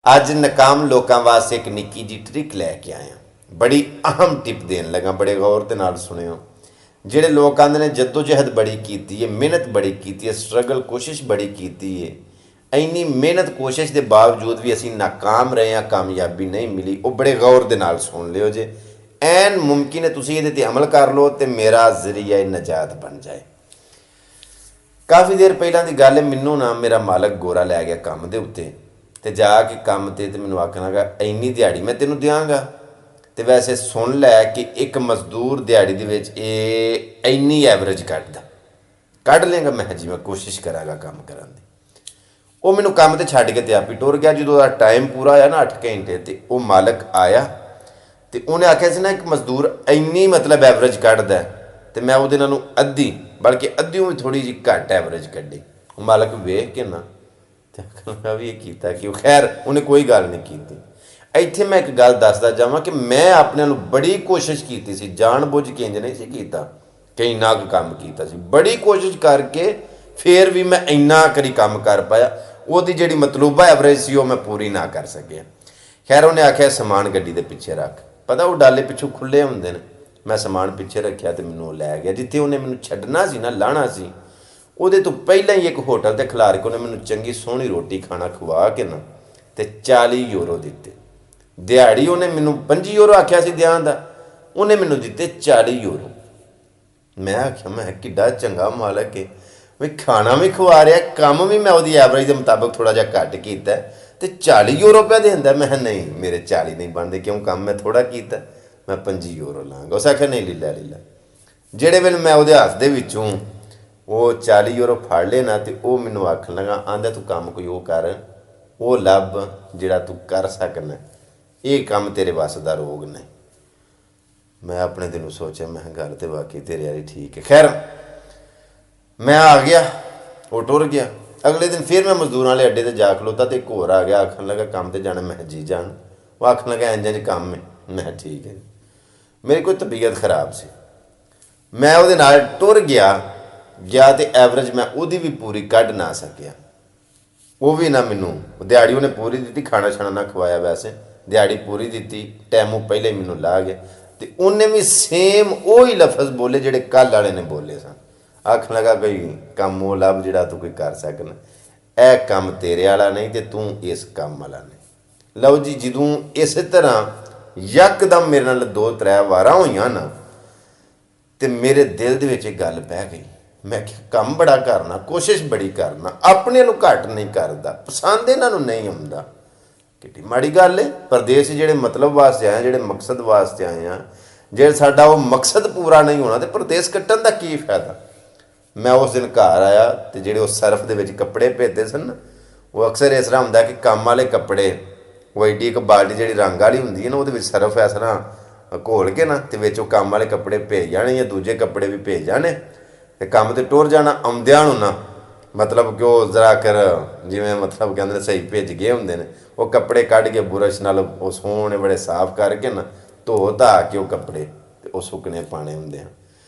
ਅੱਜ ਨਾਕਾਮ ਲੋਕਾਂ ਵਾਸਤੇ ਇੱਕ ਨਿੱਕੀ ਜੀ ਟ੍ਰਿਕ ਲੈ ਕੇ ਆਇਆ। ਬੜੀ ਅਹਿਮ ਟਿਪ ਦੇਣ ਲੱਗਾ, ਬੜੇ ਗੌਰ ਦੇ ਨਾਲ ਸੁਣਿਓ। ਜਿਹੜੇ ਲੋਕ ਆਂਦੇ ਨੇ ਜਦੋਜਹਿਦ ਬੜੀ ਕੀਤੀ ਹੈ, ਮਿਹਨਤ ਬੜੀ ਕੀਤੀ ਹੈ, ਸਟਰਗਲ ਕੋਸ਼ਿਸ਼ ਬੜੀ ਕੀਤੀ ਹੈ, ਇੰਨੀ ਮਿਹਨਤ ਕੋਸ਼ਿਸ਼ ਦੇ ਬਾਵਜੂਦ ਵੀ ਅਸੀਂ ਨਾਕਾਮ ਰਹੇ ਹਾਂ, ਕਾਮਯਾਬੀ ਨਹੀਂ ਮਿਲੀ, ਉਹ ਬੜੇ ਗੌਰ ਦੇ ਨਾਲ ਸੁਣ ਲਿਓ ਜੇ। ਐਨ ਮੁਮਕਿਨ ਹੈ ਤੁਸੀਂ ਇਹਦੇ 'ਤੇ ਅਮਲ ਕਰ ਲਓ ਤੇ ਮੇਰਾ ਜ਼ਰੀਆ ਨਜਾਤ ਬਣ ਜਾਏ। ਕਾਫੀ ਦੇਰ ਪਹਿਲਾਂ ਦੀ ਗੱਲ ਹੈ, ਮੈਨੂੰ ਨਾ ਮੇਰਾ ਮਾਲਕ ਗੋਰਾ ਲੈ ਗਿਆ ਕੰਮ ਦੇ ਉੱਤੇ, ਤੇ ਜਾ ਕੇ ਕੰਮ ਤੇ ਮੈਨੂੰ ਆਖਣਾਗਾ ਇੰਨੀ ਦਿਹਾੜੀ ਮੈਂ ਤੈਨੂੰ ਦਿਆਂਗਾ। ਤੇ ਵੈਸੇ ਸੁਣ ਲੈ ਕਿ ਇੱਕ ਮਜ਼ਦੂਰ ਦਿਹਾੜੀ ਦੇ ਵਿੱਚ ਇਹ ਇੰਨੀ ਐਵਰੇਜ ਕੱਢ ਲੇਗਾ। ਮੈਂ ਜੀ ਮੈਂ ਕੋਸ਼ਿਸ਼ ਕਰਾਂਗਾ ਕੰਮ ਕਰਨ ਦੀ। ਉਹ ਮੈਨੂੰ ਕੰਮ ਤੇ ਛੱਡ ਕੇ ਤੇ ਆਪ ਹੀ ਟੁਰ ਗਿਆ। ਜਦੋਂ ਦਾ ਟਾਈਮ ਪੂਰਾ ਹੋਇਆ ਨਾ 8 ਘੰਟੇ, ਤੇ ਉਹ ਮਾਲਕ ਆਇਆ ਤੇ ਉਹਨੇ ਆਖਿਆ ਸੀ ਨਾ ਇੱਕ ਮਜ਼ਦੂਰ ਇੰਨੀ ਮਤਲਬ ਐਵਰੇਜ ਕੱਢਦਾ, ਤੇ ਮੈਂ ਉਹਦੇ ਨਾਲੋਂ ਅੱਧੀ, ਬਲਕਿ ਅੱਧੀਓਂ ਵੀ ਥੋੜੀ ਜਿਹੀ ਘੱਟ ਐਵਰੇਜ ਕੱਢੀ। ਉਹ ਮਾਲਕ ਵੇਖ ਕੇ ਨਾ ਤੇ ਆਖਣਾ ਵੀ ਇਹ ਕੀਤਾ ਕਿ ਖੈਰ ਉਹਨੇ ਕੋਈ ਗੱਲ ਨਹੀਂ ਕੀਤੀ। ਇੱਥੇ ਮੈਂ ਇੱਕ ਗੱਲ ਦੱਸਦਾ ਜਾਵਾਂ ਕਿ ਮੈਂ ਆਪਣੇ ਨੂੰ ਬੜੀ ਕੋਸ਼ਿਸ਼ ਕੀਤੀ ਸੀ, ਜਾਣ ਬੁੱਝ ਕੇ ਇੰਜ ਨਹੀਂ ਸੀ ਕੀਤਾ ਕਿ ਇੰਨਾ ਕੁ ਕੰਮ ਕੀਤਾ ਸੀ, ਬੜੀ ਕੋਸ਼ਿਸ਼ ਕਰਕੇ ਫਿਰ ਵੀ ਮੈਂ ਇੰਨਾ ਕਰੀ ਕੰਮ ਕਰ ਪਾਇਆ। ਉਹਦੀ ਜਿਹੜੀ ਮਤਲੂਬਾ ਐਵਰੇਜ ਸੀ ਉਹ ਮੈਂ ਪੂਰੀ ਨਾ ਕਰ ਸਕਿਆ। ਖੈਰ ਉਹਨੇ ਆਖਿਆ ਸਮਾਨ ਗੱਡੀ ਦੇ ਪਿੱਛੇ ਰੱਖ, ਪਤਾ ਉਹ ਡਾਲੇ ਪਿੱਛੋਂ ਖੁੱਲ੍ਹੇ ਹੁੰਦੇ ਨੇ। ਮੈਂ ਸਮਾਨ ਪਿੱਛੇ ਰੱਖਿਆ ਤੇ ਮੈਨੂੰ ਉਹ ਲੈ ਗਿਆ ਜਿੱਥੇ ਉਹਨੇ ਮੈਨੂੰ ਛੱਡਣਾ ਸੀ ਨਾ, ਲਾਹਣਾ ਸੀ। ਉਹਦੇ ਤੋਂ ਪਹਿਲਾਂ ਹੀ ਇੱਕ ਹੋਟਲ ਤੇ ਖਿਲਾਰ ਕੇ ਉਹਨੇ ਮੈਨੂੰ ਚੰਗੀ ਸੋਹਣੀ ਰੋਟੀ ਖਾਣਾ ਖਵਾ ਕੇ ਨਾ ਤੇ 40 ਯੂਰੋ ਦਿੱਤੇ। ਦਿਹਾੜੀ ਉਹਨੇ ਮੈਨੂੰ 25 ਯੂਰੋ ਆਖਿਆ ਸੀ ਦਿਆਂ ਦਾ, ਉਹਨੇ ਮੈਨੂੰ ਦਿੱਤੇ 40 ਯੂਰੋ। ਮੈਂ ਆਖਿਆ ਮੈਂ ਕਿੱਡਾ ਚੰਗਾ ਮਾਲਕ ਹੈ ਵੀ ਖਾਣਾ ਵੀ ਖਵਾ ਰਿਹਾ, ਕੰਮ ਵੀ ਮੈਂ ਉਹਦੀ ਐਵਰੇਜ ਦੇ ਮੁਤਾਬਕ ਥੋੜ੍ਹਾ ਜਿਹਾ ਘੱਟ ਕੀਤਾ ਤੇ 40 ਯੂਰੋ ਰੁਪਇਆ ਦਿੰਦਾ। ਮੈਂ ਨਹੀਂ, ਮੇਰੇ 40 ਨਹੀਂ ਬਣਦੇ, ਕਿਉਂ ਕੰਮ ਮੈਂ ਥੋੜ੍ਹਾ ਕੀਤਾ, ਮੈਂ 25 ਯੂਰੋ ਲਾਂਗਾ। ਉਸ ਆਖਿਆ ਨਹੀਂ ਲੀਲਾ ਜਿਹੜੇ ਵੇਲੇ ਮੈਂ ਉਹਦੇ ਹੱਥ ਦੇ ਵਿੱਚੋਂ ਉਹ 40 ਯੂਰੋ ਫੜ ਲਏ ਨਾ, ਤੇ ਉਹ ਮੈਨੂੰ ਆਖਣ ਲੱਗਾ ਆਂਦਾ ਤੂੰ ਕੰਮ ਕੋਈ ਉਹ ਕਰ, ਉਹ ਲੱਭ ਜਿਹੜਾ ਤੂੰ ਕਰ ਸਕਣਾ, ਇਹ ਕੰਮ ਤੇਰੇ ਵੱਸ ਦਾ ਰੋਗ ਨਹੀਂ। ਮੈਂ ਆਪਣੇ ਦਿਲ ਨੂੰ ਸੋਚਿਆ, ਮੈਂ ਗੱਲ ਤੇ ਵਾਕਈ ਤੇਰੇ ਵਾਲੀ ਠੀਕ ਹੈ। ਖੈਰ ਮੈਂ ਆ ਗਿਆ, ਉਹ ਟੁਰ ਗਿਆ। ਅਗਲੇ ਦਿਨ ਫਿਰ ਮੈਂ ਮਜ਼ਦੂਰਾਂ ਵਾਲੇ ਅੱਡੇ 'ਤੇ ਜਾ ਖਲੋਤਾ ਤੇ ਇੱਕ ਹੋਰ ਆ ਗਿਆ, ਆਖਣ ਲੱਗਾ ਕੰਮ ਤੇ ਜਾਣਾ। ਮੈਂ ਜੀ ਜਾਣ। ਉਹ ਆਖਣ ਲੱਗਾ ਇੰਝ ਕੰਮ ਹੈ। ਮੈਂ ਠੀਕ ਹੈ। ਮੇਰੀ ਕੋਈ ਤਬੀਅਤ ਖਰਾਬ ਸੀ, ਮੈਂ ਉਹਦੇ ਨਾਲ ਟੁਰ ਗਿਆ ਤੇ ਐਵਰੇਜ ਮੈਂ ਉਹਦੀ ਵੀ ਪੂਰੀ ਕੱਢ ਨਾ ਸਕਿਆ। ਉਹ ਵੀ ਨਾ ਮੈਨੂੰ ਦਿਹਾੜੀ ਉਹਨੇ ਪੂਰੀ ਦਿੱਤੀ, ਖਾਣਾ ਛਾਣਾ ਨਾ ਖਵਾਇਆ, ਵੈਸੇ ਦਿਹਾੜੀ ਪੂਰੀ ਦਿੱਤੀ, ਟਾਈਮੋਂ ਪਹਿਲੇ ਮੈਨੂੰ ਲਾ ਗਿਆ। ਤੇ ਉਹਨੇ ਵੀ ਸੇਮ ਉਹੀ ਲਫ਼ਜ਼ ਬੋਲੇ ਜਿਹੜੇ ਕੱਲ੍ਹ ਵਾਲੇ ਨੇ ਬੋਲੇ ਸਨ। ਆਖਣ ਲੱਗਾ ਕੋਈ ਕੰਮ ਉਹ ਲੱਭ ਜਿਹੜਾ ਤੂੰ ਕੋਈ ਕਰ ਸਕਣਾ, ਇਹ ਕੰਮ ਤੇਰੇ ਵਾਲਾ ਨਹੀਂ ਤੇ ਤੂੰ ਇਸ ਕੰਮ ਵਾਲਾ ਨਹੀਂ। ਲਓ ਜੀ, ਜਦੋਂ ਇਸੇ ਤਰ੍ਹਾਂ ਯਕਦਮ ਮੇਰੇ ਨਾਲ 2-3 ਵਾਰਾਂ ਹੋਈਆਂ ਨਾ, ਤੇ ਮੇਰੇ ਦਿਲ ਦੇ ਵਿੱਚ ਇਹ ਗੱਲ ਬਹਿ ਗਈ। ਮੈਂ ਕਿਹਾ ਕੰਮ ਬੜਾ ਕਰਨਾ, ਕੋਸ਼ਿਸ਼ ਬੜੀ ਕਰਨਾ, ਆਪਣੇ ਨੂੰ ਘੱਟ ਨਹੀਂ ਕਰਦਾ, ਪਸੰਦ ਇਹਨਾਂ ਨੂੰ ਨਹੀਂ ਆਉਂਦਾ। ਕਿੱਡੀ ਮਾੜੀ ਗੱਲ ਹੈ। ਪਰਦੇਸ ਜਿਹੜੇ ਮਤਲਬ ਵਾਸਤੇ ਆਏ, ਜਿਹੜੇ ਮਕਸਦ ਵਾਸਤੇ ਆਏ ਆ, ਜੇ ਸਾਡਾ ਉਹ ਮਕਸਦ ਪੂਰਾ ਨਹੀਂ ਹੋਣਾ ਤੇ ਪਰਦੇਸ ਕੱਟਣ ਦਾ ਕੀ ਫਾਇਦਾ। ਮੈਂ ਉਸ ਦਿਨ ਘਰ ਆਇਆ ਤੇ ਜਿਹੜੇ ਉਹ ਸਰਫ ਦੇ ਵਿੱਚ ਕੱਪੜੇ ਭੇਜਦੇ ਸਨ, ਉਹ ਅਕਸਰ ਇਸ ਤਰ੍ਹਾਂ ਹੁੰਦਾ ਕਿ ਕੰਮ ਵਾਲੇ ਕੱਪੜੇ, ਉਹ ਐਡੀ ਇੱਕ ਬਾਲਟੀ ਜਿਹੜੀ ਰੰਗ ਵਾਲੀ ਹੁੰਦੀ ਹੈ ਨਾ, ਉਹਦੇ ਵਿੱਚ ਸਰਫ ਇਸ ਤਰ੍ਹਾਂ ਘੋਲ ਕੇ ਨਾ ਤੇ ਵਿੱਚ ਉਹ ਕੰਮ ਵਾਲੇ ਕੱਪੜੇ ਭੇਜ ਜਾਣੇ ਜਾਂ ਦੂਜੇ ਕੱਪੜੇ ਵੀ ਭੇਜ ਜਾਣੇ ਤੇ ਕੰਮ ਤੇ ਟੁਰ ਜਾਣਾ। ਆਉਂਦਿਆਂ ਨੂੰ ਨਾ ਮਤਲਬ ਕਿ ਉਹ ਜ਼ਰਾ ਕਰ ਜਿਵੇਂ ਮਤਲਬ ਕਹਿੰਦੇ ਨੇ ਸਹੀ ਭੇਜ ਗਏ ਹੁੰਦੇ ਨੇ, ਉਹ ਕੱਪੜੇ ਕੱਢ ਕੇ ਬੁਰਸ਼ ਨਾਲ ਉਹ ਸੋਹਣੇ ਬੜੇ ਸਾਫ਼ ਕਰਕੇ ਨਾ ਧੋ ਧਾ ਕੇ ਉਹ ਕੱਪੜੇ ਤੇ ਉਹ ਸੁੱਕਣੇ ਪਾਣੇ ਹੁੰਦੇ ਆ।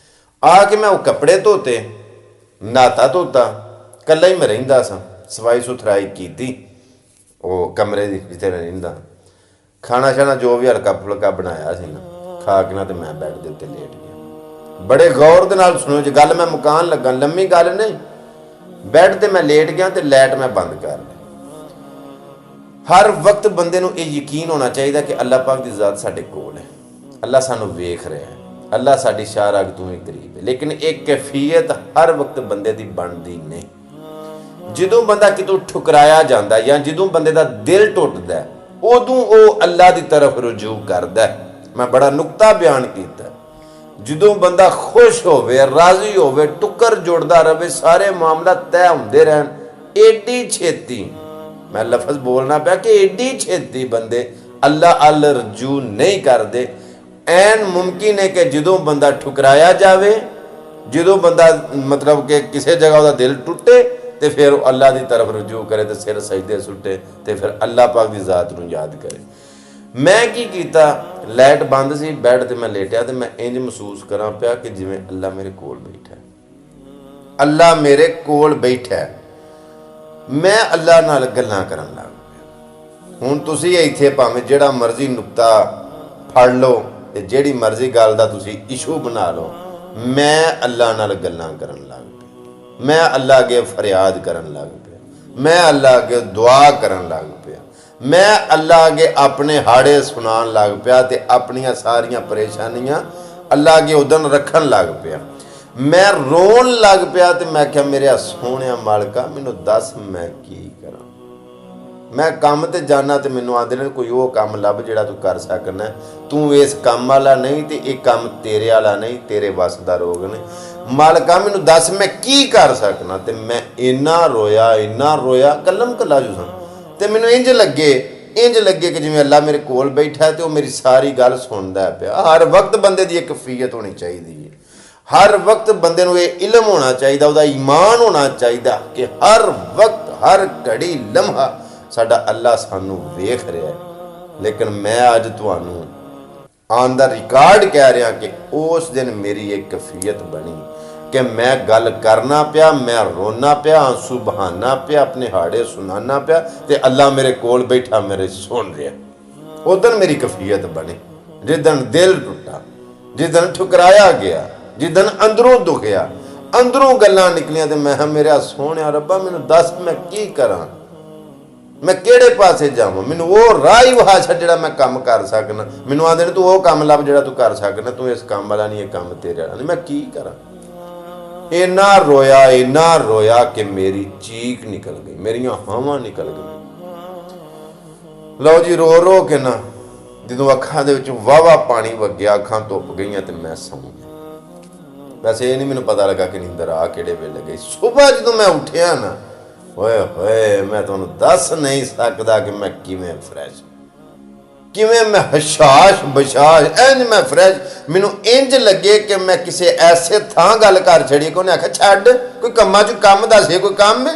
ਆ ਕੇ ਮੈਂ ਉਹ ਕੱਪੜੇ ਧੋਤੇ, ਨਹਾਤਾ ਧੋਤਾ, ਇਕੱਲਾ ਹੀ ਮੈਂ ਰਹਿੰਦਾ ਸਾਂ, ਸਫਾਈ ਸੁਥਰਾਈ ਕੀਤੀ ਉਹ ਕਮਰੇ ਦੀ ਜਿੱਥੇ ਮੈਂ ਰਹਿੰਦਾ। ਖਾਣਾ ਛਾਣਾ ਜੋ ਵੀ ਹਲਕਾ ਫੁਲਕਾ ਬਣਾਇਆ ਸੀ ਨਾ, ਖਾ ਕੇ ਨਾ ਤੇ ਮੈਂ ਬੈੱਡ ਦੇ ਉੱਤੇ ਲੇਟ ਗਿਆ। ਬੜੇ ਗੌਰ ਦੇ ਨਾਲ ਸੁਣੋ ਜੀ ਗੱਲ, ਮੈਂ ਮੁਕਾਨ ਲੱਗਾ, ਲੰਮੀ ਗੱਲ ਨਹੀਂ। ਬੈੱਡ ਤੇ ਮੈਂ ਲੇਟ ਗਿਆ ਤੇ ਲਾਈਟ ਮੈਂ ਬੰਦ ਕਰ ਲਈ। ਹਰ ਵਕਤ ਬੰਦੇ ਨੂੰ ਇਹ ਯਕੀਨ ਹੋਣਾ ਚਾਹੀਦਾ ਕਿ ਅੱਲਾਹ ਪਾਕ ਦੀ ਜ਼ਾਤ ਸਾਡੇ ਕੋਲ ਹੈ, ਅੱਲਾਹ ਸਾਨੂੰ ਵੇਖ ਰਿਹਾ ਹੈ, ਅੱਲਾਹ ਸਾਡੀ ਸ਼ਾਹਰਾਗ ਤੋਂ ਹੀ ਕਰੀਬ ਹੈ। ਲੇਕਿਨ ਇਹ ਕੈਫੀਅਤ ਹਰ ਵਕਤ ਬੰਦੇ ਦੀ ਬਣਦੀ ਨਹੀਂ। ਜਦੋਂ ਬੰਦਾ ਕਿਤੋਂ ਠੁਕਰਾਇਆ ਜਾਂਦਾ ਜਾਂ ਜਦੋਂ ਬੰਦੇ ਦਾ ਦਿਲ ਟੁੱਟਦਾ, ਉਦੋਂ ਉਹ ਅੱਲਾਹ ਦੀ ਤਰਫ ਰੁਜੂ ਕਰਦਾ। ਮੈਂ ਬੜਾ ਨੁਕਤਾ ਬਿਆਨ ਕੀਤਾ। ਜਦੋਂ ਬੰਦਾ ਖੁਸ਼ ਹੋਵੇ, ਰਾਜ਼ੀ ਹੋਵੇ, ਟੁੱਕਰ ਜੁੜਦਾ ਰਹੇ, ਸਾਰੇ ਮਾਮਲਾ ਤੈਅ ਹੁੰਦੇ ਰਹਿਣ, ਏਡੀ ਛੇਤੀ, ਮੈਂ ਲਫ਼ਜ਼ ਬੋਲਣਾ ਪਿਆ ਕਿ ਏਡੀ ਛੇਤੀ ਬੰਦੇ ਅੱਲਾਹ ਅੱਲ ਰਜੂ ਨਹੀਂ ਕਰਦੇ। ਐਨ ਮੁਮਕਿਨ ਹੈ ਕਿ ਜਦੋਂ ਬੰਦਾ ਠੁਕਰਾਇਆ ਜਾਵੇ, ਜਦੋਂ ਬੰਦਾ ਮਤਲਬ ਕਿ ਕਿਸੇ ਜਗ੍ਹਾ ਉਹਦਾ ਦਿਲ ਟੁੱਟੇ ਤੇ ਫਿਰ ਉਹ ਅੱਲਾਹ ਦੀ ਤਰਫ ਰਜੂ ਕਰੇ ਤੇ ਸਿਰ ਸਜਦੇ ਸੁੱਟੇ ਤੇ ਫਿਰ ਅੱਲਾਹ ਪਾਕ ਦੀ ਜ਼ਾਤ ਨੂੰ ਯਾਦ ਕਰੇ। ਮੈਂ ਕੀ ਕੀਤਾ, ਲਾਈਟ ਬੰਦ ਸੀ, ਬੈੱਡ ਤੇ ਮੈਂ ਲੇਟਿਆ ਤੇ ਮੈਂ ਇੰਜ ਮਹਿਸੂਸ ਕਰਾਂ ਪਿਆ ਕਿ ਜਿਵੇਂ ਅੱਲਾਹ ਮੇਰੇ ਕੋਲ ਬੈਠਾ, ਅੱਲਾਹ ਮੇਰੇ ਕੋਲ ਬੈਠਾ। ਮੈਂ ਅੱਲਾਹ ਨਾਲ ਗੱਲਾਂ ਕਰਨ ਲੱਗ ਪਿਆ। ਹੁਣ ਤੁਸੀਂ ਇੱਥੇ ਭਾਵੇਂ ਜਿਹੜਾ ਮਰਜ਼ੀ ਨੁਕਤਾ ਫੜ ਲਓ ਤੇ ਜਿਹੜੀ ਮਰਜ਼ੀ ਗੱਲ ਦਾ ਤੁਸੀਂ ਇਸ਼ੂ ਬਣਾ ਲਓ, ਮੈਂ ਅੱਲਾ ਨਾਲ ਗੱਲਾਂ ਕਰਨ ਲੱਗ ਪਿਆ, ਮੈਂ ਅੱਲਾ ਅੱਗੇ ਫਰਿਆਦ ਕਰਨ ਲੱਗ ਪਿਆ, ਮੈਂ ਅੱਲਾ ਅੱਗੇ ਦੁਆ ਕਰਨ ਲੱਗ ਪਿਆ, ਮੈਂ ਅੱਲਾ ਅੱਗੇ ਆਪਣੇ ਹਾੜੇ ਸੁਣਾਉਣ ਲੱਗ ਪਿਆ ਤੇ ਆਪਣੀਆਂ ਸਾਰੀਆਂ ਪਰੇਸ਼ਾਨੀਆਂ ਅੱਲਾ ਅੱਗੇ ਉਦਨ ਰੱਖਣ ਲੱਗ ਪਿਆ। ਮੈਂ ਰੋਣ ਲੱਗ ਪਿਆ ਤੇ ਮੈਂ ਕਿਹਾ ਮੇਰੇ ਸੋਹਣਿਆ ਮਾਲਕਾ ਮੈਨੂੰ ਦੱਸ ਮੈਂ ਕੀ ਕਰਾਂ। ਮੈਂ ਕੰਮ ਤੇ ਜਾਣਾ ਤੇ ਮੈਨੂੰ ਆਂਦੇ ਨੇ ਕੋਈ ਉਹ ਕੰਮ ਲੱਭ ਜਿਹੜਾ ਤੂੰ ਕਰ ਸਕਣਾ, ਤੂੰ ਇਸ ਕੰਮ ਵਾਲਾ ਨਹੀਂ ਤੇ ਇਹ ਕੰਮ ਤੇਰੇ ਵਾਲਾ ਨਹੀਂ, ਤੇਰੇ ਵੱਸ ਦਾ ਰੋਗ ਨੇ। ਮਾਲਕਾ ਮੈਨੂੰ ਦੱਸ ਮੈਂ ਕੀ ਕਰ ਸਕਣਾ। ਤੇ ਮੈਂ ਇੰਨਾ ਰੋਇਆ ਕਲਮ ਕਲਾ ਜੂ ਸਾਂ ਤੇ ਮੈਨੂੰ ਇੰਜ ਲੱਗੇ ਕਿ ਜਿਵੇਂ ਅੱਲਾ ਮੇਰੇ ਕੋਲ ਬੈਠਾ ਤੇ ਉਹ ਮੇਰੀ ਸਾਰੀ ਗੱਲ ਸੁਣਦਾ ਪਿਆ। ਹਰ ਵਕਤ ਬੰਦੇ ਦੀ ਇੱਕ ਕੈਫੀਅਤ ਹੋਣੀ ਚਾਹੀਦੀ ਹੈ, ਹਰ ਵਕਤ ਬੰਦੇ ਨੂੰ ਇਹ ਇਲਮ ਹੋਣਾ ਚਾਹੀਦਾ, ਉਹਦਾ ਈਮਾਨ ਹੋਣਾ ਚਾਹੀਦਾ ਕਿ ਹਰ ਵਕਤ ਹਰ ਘੜੀ ਲਮਹਾ ਸਾਡਾ ਅੱਲਾ ਸਾਨੂੰ ਵੇਖ ਰਿਹਾ ਹੈ। ਲੇਕਿਨ ਮੈਂ ਅੱਜ ਤੁਹਾਨੂੰ ਆਨ ਦਾ ਰਿਕਾਰਡ ਕਹਿ ਰਿਹਾ ਕਿ ਉਸ ਦਿਨ ਮੇਰੀ ਇੱਕ ਕੈਫੀਅਤ ਬਣੀ ਕਿ ਮੈਂ ਗੱਲ ਕਰਨਾ ਪਿਆ, ਮੈਂ ਰੋਣਾ ਪਿਆ, ਆਂਸੂ ਬਹਾਨਾ ਪਿਆ, ਆਪਣੇ ਹਾੜੇ ਸੁਣਾਉਣਾ ਪਿਆ ਤੇ ਅੱਲਾ ਮੇਰੇ ਕੋਲ ਬੈਠਾ ਮੇਰੇ ਸੁਣ ਰਿਹਾ। ਉਦੋਂ ਮੇਰੀ ਕੈਫੀਅਤ ਬਣੀ ਜਿੱਦਣ ਦਿਲ ਟੁੱਟਾ, ਜਿੱਦਣ ਠੁਕਰਾਇਆ ਗਿਆ, ਜਿੱਦਣ ਅੰਦਰੋਂ ਦੁਖਿਆ, ਅੰਦਰੋਂ ਗੱਲਾਂ ਨਿਕਲੀਆਂ ਤੇ ਮੈਂ ਮੇਰਾ ਸੋਹਣਿਆ ਰੱਬਾ ਮੈਨੂੰ ਦੱਸ ਮੈਂ ਕੀ ਕਰਾਂ, ਮੈਂ ਕਿਹੜੇ ਪਾਸੇ ਜਾਵਾਂ, ਮੈਨੂੰ ਉਹ ਰਾਹ ਹੀ ਵਿਖਾ ਛੱਡ ਜਿਹੜਾ ਮੈਂ ਕੰਮ ਕਰ ਸਕਣਾ। ਮੈਨੂੰ ਆਂਦੇ ਨੇ ਤੂੰ ਉਹ ਕੰਮ ਲੱਭ ਜਿਹੜਾ ਤੂੰ ਕਰ ਸਕਣਾ, ਤੂੰ ਇਸ ਕੰਮ ਵਾਲਾ ਨਹੀਂ, ਇਹ ਕੰਮ ਤੇਰੇ ਵਾਲਾ ਨਹੀਂ। ਮੈਂ ਕੀ ਕਰਾਂ। ਇੰਨਾ ਰੋਇਆ ਕਿ ਮੇਰੀ ਚੀਕ ਨਿਕਲ ਗਈ, ਮੇਰੀਆਂ ਹਾਵਾਂ ਨਿਕਲ ਗਈਆਂ। ਲਓ ਜੀ, ਰੋ ਕੇ ਨਾ ਜਦੋਂ ਅੱਖਾਂ ਦੇ ਵਿੱਚ ਵਾਵਾ ਪਾਣੀ ਵਗਿਆ, ਅੱਖਾਂ ਧੁੱਪ ਗਈਆਂ ਤੇ ਮੈਂ ਸੌਂ ਗਿਆ। ਵੈਸੇ ਇਹ ਨਹੀਂ ਮੈਨੂੰ ਪਤਾ ਲੱਗਾ ਕਿ ਨੀਂਦਰ ਆ ਕਿਹੜੇ ਵੇਲੇ ਗਈ। ਸੁਬਾਹ ਜਦੋਂ ਮੈਂ ਉੱਠਿਆ ਨਾ, ਓਏ ਹੋਏ ਮੈਂ ਤੁਹਾਨੂੰ ਦੱਸ ਨਹੀਂ ਸਕਦਾ ਕਿ ਮੈਂ ਕਿਵੇਂ ਫਰੈਸ਼, ਕਿਵੇਂ ਮੈਂ ਹਸ਼ਾਸ਼ ਬਸ਼ਾਸ਼ ਇੰਜ ਮੈਂ ਫਰੈਸ਼। ਮੈਨੂੰ ਇੰਜ ਲੱਗੇ ਕਿ ਮੈਂ ਕਿਸੇ ਐਸੇ ਥਾਂ ਗੱਲ ਕਰ ਛੜੀ ਕਿ ਉਹਨੇ ਆਖਿਆ ਛੱਡ ਕੋਈ ਕੰਮਾਂ 'ਚ ਕੰਮ ਦੱਸੇ, ਕੋਈ ਕੰਮ ਹੈ,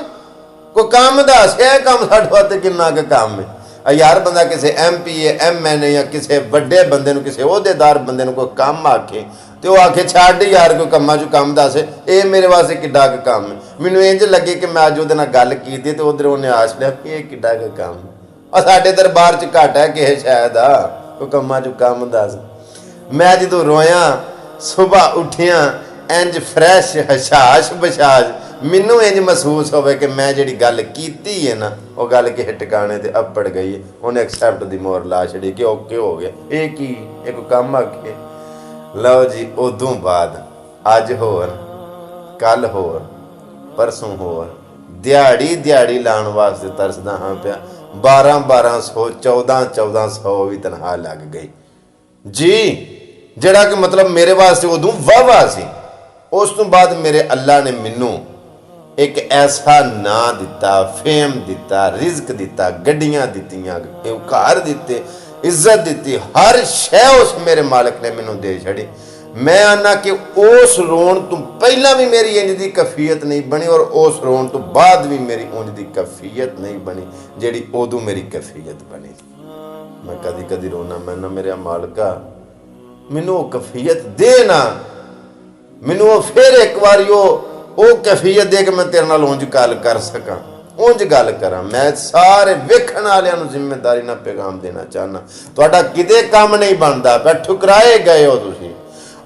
ਕੋਈ ਕੰਮ ਦੱਸ, ਇਹ ਕੰਮ ਸਾਡੇ ਵਾਸਤੇ ਕਿੰਨਾ ਕੁ ਕੰਮ ਹੈ। ਯਾਰ ਬੰਦਾ ਕਿਸੇ MP MN ਜਾਂ ਕਿਸੇ ਵੱਡੇ ਬੰਦੇ ਨੂੰ, ਕਿਸੇ ਅਹੁਦੇਦਾਰ ਬੰਦੇ ਨੂੰ ਕੋਈ ਕੰਮ ਆਖੇ ਤੇ ਉਹ ਆਖੇ ਛੱਡ ਯਾਰ ਕੋਈ ਕੰਮਾਂ 'ਚ ਕੰਮ ਦੱਸ, ਇਹ ਮੇਰੇ ਵਾਸਤੇ ਕਿੱਡਾ ਕੁ ਕੰਮ ਹੈ। ਮੈਨੂੰ ਇੰਜ ਲੱਗੇ ਕਿ ਮੈਂ ਅੱਜ ਉਹਦੇ ਨਾਲ ਗੱਲ ਕੀਤੀ ਤੇ ਉਧਰ ਉਹਨੇ ਆਸ ਲਿਆ ਕਿ ਇਹ ਕਿੱਡਾ ਕੁ ਕੰਮ ਆ, ਸਾਡੇ ਦਰਬਾਰ 'ਚ ਘੱਟ ਹੈ ਕਿਸੇ ਸ਼ਾਇਦ ਆ ਕੋਈ ਕੰਮਾਂ 'ਚ ਕੰਮ ਦੱਸ। ਮੈਂ ਜਦੋਂ ਰੋਇਆ, ਸੁਬਾਹ ਉੱਠਿਆ ਇੰਜ ਫਰੈਸ਼ ਹਸ਼ਾਸ਼ ਬਸ਼ਾਸ਼, ਮੈਨੂੰ ਇੰਜ ਮਹਿਸੂਸ ਹੋਵੇ ਕਿ ਮੈਂ ਜਿਹੜੀ ਗੱਲ ਕੀਤੀ ਹੈ ਨਾ ਉਹ ਗੱਲ ਕਿਸੇ ਟਿਕਾਣੇ ਤੇ ਅੱਪੜ ਗਈ ਹੈ। ਉਹਨੇ ਐਕਸੈਪਟ ਦੀ ਮੋਹਰ ਲਾ ਛੜੀ ਕਿ ਓਕੇ ਹੋ ਗਿਆ। ਇਹ ਕੀ, ਇਹ ਕੋਈ ਕੰਮ ਆਖੇ। ਲਓ ਜੀ, ਉਦੋਂ ਬਾਅਦ ਅੱਜ ਹੋਰ, ਕੱਲ ਹੋਰ, ਪਰਸੋਂ ਹੋਰ, ਦਿਹਾੜੀ ਲਾਉਣ ਵਾਸਤੇ ਤਰਸਦਾ ਹਾਂ ਪਿਆ। 1200 1400 ਵੀ ਤਨਖਾਹ ਲੱਗ ਗਈ ਜੀ, ਜਿਹੜਾ ਕਿ ਮਤਲਬ ਮੇਰੇ ਵਾਸਤੇ ਉਦੋਂ ਵਾਹ ਸੀ। ਉਸ ਤੋਂ ਬਾਅਦ ਮੇਰੇ ਅੱਲਾ ਨੇ ਮੈਨੂੰ ਇੱਕ ਐਸਾ ਨਾਂ ਦਿੱਤਾ, ਫੇਮ ਦਿੱਤਾ, ਰਿਜ਼ਕ ਦਿੱਤਾ, ਗੱਡੀਆਂ ਦਿੱਤੀਆਂ, ਘਰ ਦਿੱਤੇ, ਇੱਜ਼ਤ ਦਿੱਤੀ, ਹਰ ਸ਼ੈ ਉਸ ਮੇਰੇ ਮਾਲਕ ਨੇ ਮੈਨੂੰ ਦੇ ਛੜੀ। ਮੈਂ ਆਨਾ ਕਿ ਉਸ ਰੋਣ ਤੋਂ ਪਹਿਲਾਂ ਵੀ ਮੇਰੀ ਇੰਜ ਦੀ ਕੈਫੀਅਤ ਨਹੀਂ ਬਣੀ ਔਰ ਉਸ ਰੋਣ ਤੋਂ ਬਾਅਦ ਵੀ ਮੇਰੀ ਉਂਝ ਦੀ ਕੈਫੀਅਤ ਨਹੀਂ ਬਣੀ ਜਿਹੜੀ ਉਦੋਂ ਮੇਰੀ ਕੈਫੀਅਤ ਬਣੀ। ਮੈਂ ਕਦੀ ਰੋਣਾ, ਮੈਂ ਨਾ ਮੇਰਾ ਮਾਲਕਾ ਮੈਨੂੰ ਉਹ ਕੈਫੀਅਤ ਦੇ ਨਾ, ਮੈਨੂੰ ਉਹ ਫਿਰ ਇੱਕ ਵਾਰੀ ਉਹ ਕੈਫੀਅਤ ਦੇ ਕੇ ਮੈਂ ਤੇਰੇ ਨਾਲ ਉਂਝ ਗੱਲ ਕਰ ਸਕਾਂ, ਉਂਝ ਗੱਲ ਕਰਾਂ। ਮੈਂ ਸਾਰੇ ਵੇਖਣ ਵਾਲਿਆਂ ਨੂੰ ਜ਼ਿੰਮੇਦਾਰੀ ਨਾਲ ਪੈਗਾਮ ਦੇਣਾ ਚਾਹੁੰਦਾ, ਤੁਹਾਡਾ ਕਿਤੇ ਕੰਮ ਨਹੀਂ ਬਣਦਾ ਪਿਆ, ਠੁਕਰਾਏ ਗਏ ਹੋ ਤੁਸੀਂ।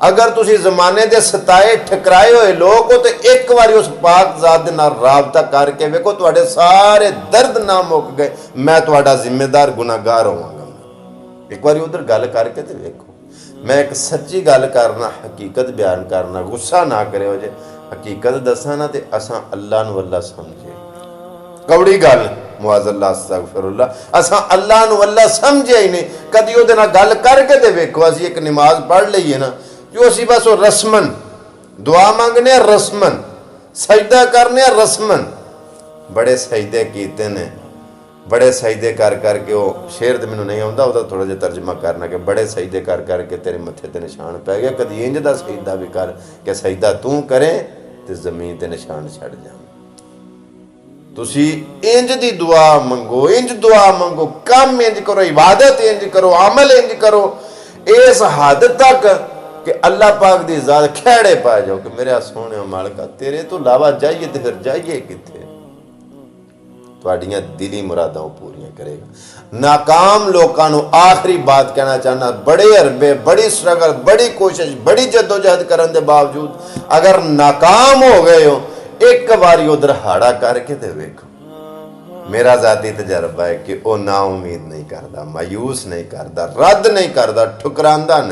ਅਗਰ ਤੁਸੀਂ ਜ਼ਮਾਨੇ ਦੇ ਸਤਾਏ ਠਕਰਾਏ ਹੋਏ ਲੋਕ ਹੋ ਤੇ ਇੱਕ ਵਾਰੀ ਉਸ ਪਾਕ ਜ਼ਾਤ ਦੇ ਨਾਲ ਰਾਬਤਾ ਕਰਕੇ ਵੇਖੋ, ਤੁਹਾਡੇ ਸਾਰੇ ਦਰਦ ਨਾ ਮੁੱਕ ਗਏ। ਮੈਂ ਤੁਹਾਡਾ ਜ਼ਿੰਮੇਦਾਰ ਗੁਨਾਹਗਾਰ ਹੋਵਾਂਗਾ। ਇੱਕ ਵਾਰੀ ਉਧਰ ਗੱਲ ਕਰਕੇ ਤੇ ਵੇਖੋ। ਮੈਂ ਇੱਕ ਸੱਚੀ ਗੱਲ ਕਰਨਾ, ਹਕੀਕਤ ਬਿਆਨ ਕਰਨਾ, ਗੁੱਸਾ ਨਾ ਕਰਿਓ ਜੇ ਹਕੀਕਤ ਦੱਸਾਂ ਨਾ ਤੇ ਅਸਾਂ ਅੱਲਾ ਨੂੰ ਅੱਲਾ ਸਮਝੇ। ਕੌੜੀ ਗੱਲ, ਮੁਆਜ਼ੱਲਾ ਅਸਤਗਫਿਰullah, ਅਸਾਂ ਅੱਲਾ ਨੂੰ ਅੱਲਾ ਸਮਝਿਆ ਹੀ ਨਹੀਂ। ਕਦੀ ਉਹਦੇ ਨਾਲ ਗੱਲ ਕਰਕੇ ਤੇ ਵੇਖੋ। ਅਸੀਂ ਇੱਕ ਨਮਾਜ਼ ਪੜ੍ਹ ਲਈਏ ਨਾ, ਜੋ ਅਸੀਂ ਬਸ ਉਹ ਰਸਮਨ ਦੁਆ ਮੰਗਨੇ, ਰਸਮਨ ਸਜਦਾ ਕਰਨੇ, ਰਸਮਨ ਬੜੇ ਸਜਦੇ ਕੀਤੇ ਨੇ, ਬੜੇ ਸਜਦੇ ਕਰ ਕਰਕੇ ਉਹ ਸ਼ੇਰ ਤੇ ਮੈਨੂੰ ਨਹੀਂ ਆਉਂਦਾ, ਉਹਦਾ ਥੋੜਾ ਜਿਹਾ ਤਰਜਮਾ ਕਰਨਾ ਕਿ ਬੜੇ ਸਜਦੇ ਕਰ ਕਰਕੇ ਤੇਰੇ ਮੱਥੇ ਤੇ ਨਿਸ਼ਾਨ ਪੈ ਗਿਆ। ਕਦੀ ਇੰਜ ਦਾ ਸਜਦਾ ਵੀ ਕਰ ਕਿ ਸਜਦਾ ਤੂੰ ਕਰੇ ਤੇ ਜ਼ਮੀਨ ਤੇ ਨਿਸ਼ਾਨ ਛੱਡ ਜਾ। ਤੁਸੀਂ ਇੰਜ ਦੀ ਦੁਆ ਮੰਗੋ, ਇੰਜ ਦੁਆ ਮੰਗੋ, ਕੰਮ ਇੰਜ ਕਰੋ, ਇਬਾਦਤ ਇੰਜ ਕਰੋ, ਅਮਲ ਇੰਜ ਕਰੋ, ਇਸ ਹੱਦ ਤੱਕ ਕਿ ਅੱਲਾਹ ਪਾਕ ਦੀ ਜ਼ਾਤ ਖਿਹੜੇ ਪਾ ਜਾਓ ਕਿ ਮੇਰੇ ਸੋਹਣੇ ਮਾਲਕਾ ਤੇਰੇ ਤੋਂ ਇਲਾਵਾ ਜਾਈਏ ਤੇ ਫਿਰ ਜਾਈਏ ਕਿੱਥੇ। ਤੁਹਾਡੀਆਂ ਦਿਲੀ ਮੁਰਾਦਾਂ ਉਹ ਪੂਰੀਆਂ ਕਰੇਗਾ। ਨਾਕਾਮ ਲੋਕਾਂ ਨੂੰ ਆਖਰੀ ਬਾਤ ਕਹਿਣਾ ਚਾਹੁੰਦਾ, ਬੜੇ ਹਰਬੇ, ਬੜੀ ਸਟਰਗਲ, ਬੜੀ ਕੋਸ਼ਿਸ਼, ਬੜੀ ਜਦੋਜਹਿਦ ਕਰਨ ਦੇ ਬਾਵਜੂਦ ਅਗਰ ਨਾਕਾਮ ਹੋ ਗਏ ਹੋ, ਇੱਕ ਵਾਰੀ ਉਧਰ ਹਾੜਾ ਕਰਕੇ ਤੇ ਵੇਖੋ। ਮੇਰਾ ਜ਼ਾਤੀ ਤਜਰਬਾ ਹੈ ਕਿ ਉਹ ਨਾ ਉਮੀਦ ਨਹੀਂ ਕਰਦਾ, ਮਾਯੂਸ ਨਹੀਂ ਕਰਦਾ, ਰੱਦ ਨਹੀਂ ਕਰਦਾ, ਠੁਕਰਾਂਦਾ ਨਹੀਂ।